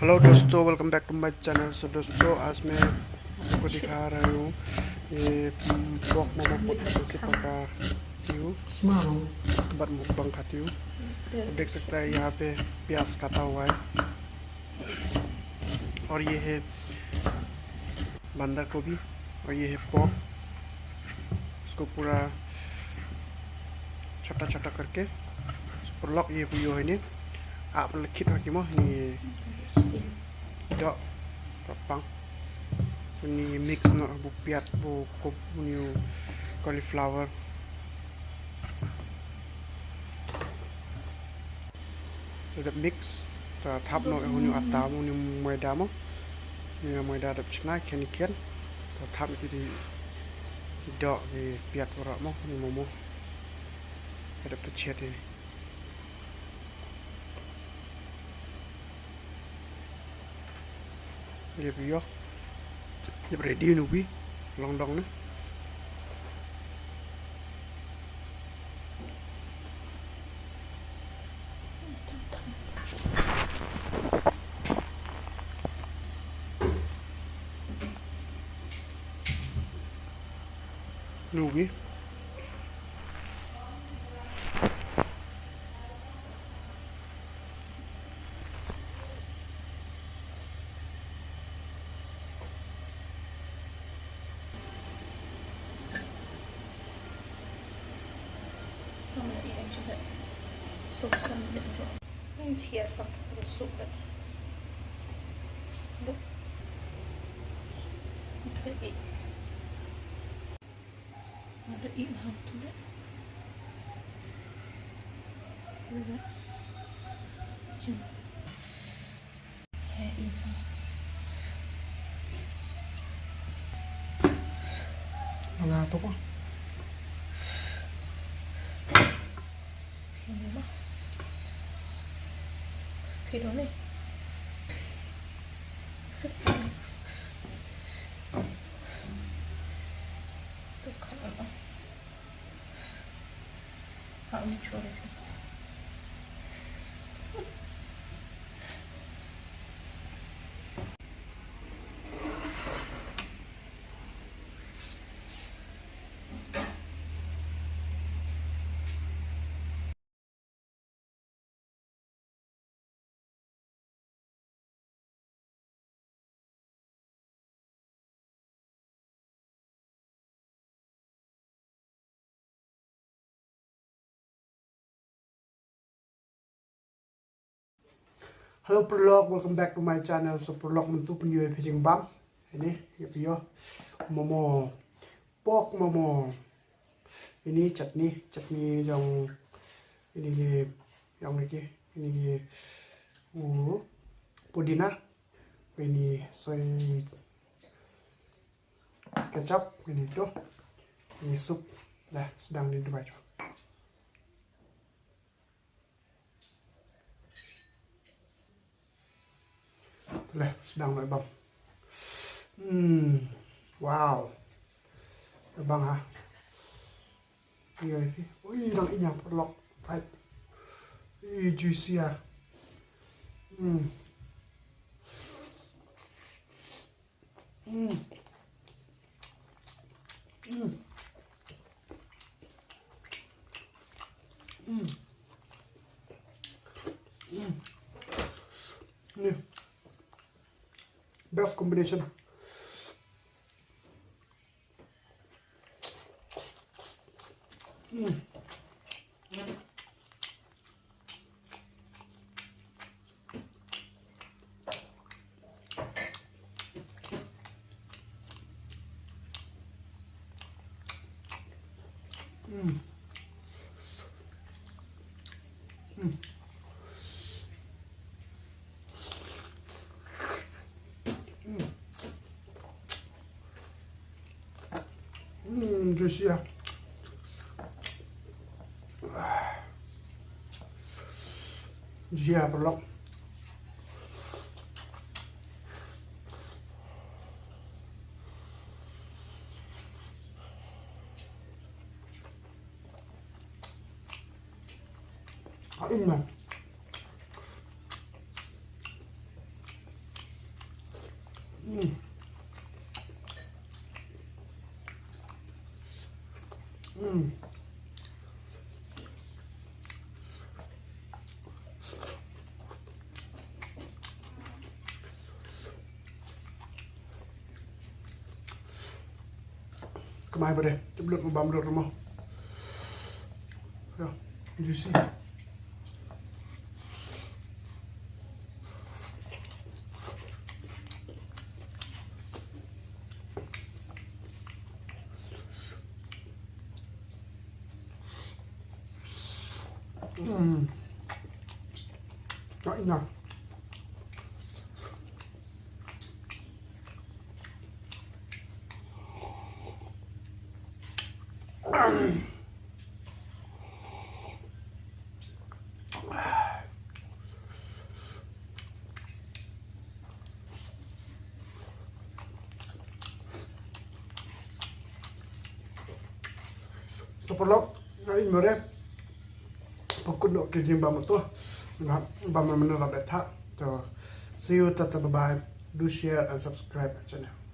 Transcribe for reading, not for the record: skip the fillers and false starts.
हेलो दोस्तों, welcome back to my channel. So दोस्तों, आज मैं आपको दिखा रहा हूँ ये पोक मोमो कैसे पकाती हूँ, उसके बाद मुकबंग खाती हूँ। तो देख सकता है यहाँ पे प्याज काटा हुआ है और ये है बंदा गोभी और ये है पोक। उसको पूरा छोटा छोटा करके perlok ये puyo ini आप lekit lagi mah ni dok papang ni mix no bu piat bu kop ni cauliflower sudah mix ta thap no hunu atta mu ni maida mo ni maida dap chna ken ken ta thap di dok ni piat ora mo ni momo ada pecet ini. Dia bio dia ready nubi long dong ni nubi sup sandal tu. Ini hiasan ada sup dah. Look. Okay. Ada ikan tu dah. Lihat. Jom. Ikan. Mana tu kok? Ini mah. Video ni. Tu kalau hak ni cuci. Halo perlok, welcome back to my channel. So perlok mentu penjual pijing bang. Ini video momo, pork momo. Ini chutney yang ini pudina. Ini soy kecap. Ini tuh, ini sup. Dah sedang dibaca. Lah, sedang rồi bang. Wow. Bang ha. Ui, đang inyang perlok. Right. Juicy ah. Nih. Best combination. Juicy ya. Dia perlok. Ini Kemai pada ceblok ngubam dulu rumah. Ya, juicy. Not enough. Topolog, ngayon mo rin. Pagkundok kaya yung bama to. Bama menurut data. So, see you, tata, bye-bye. Do share and subscribe my channel.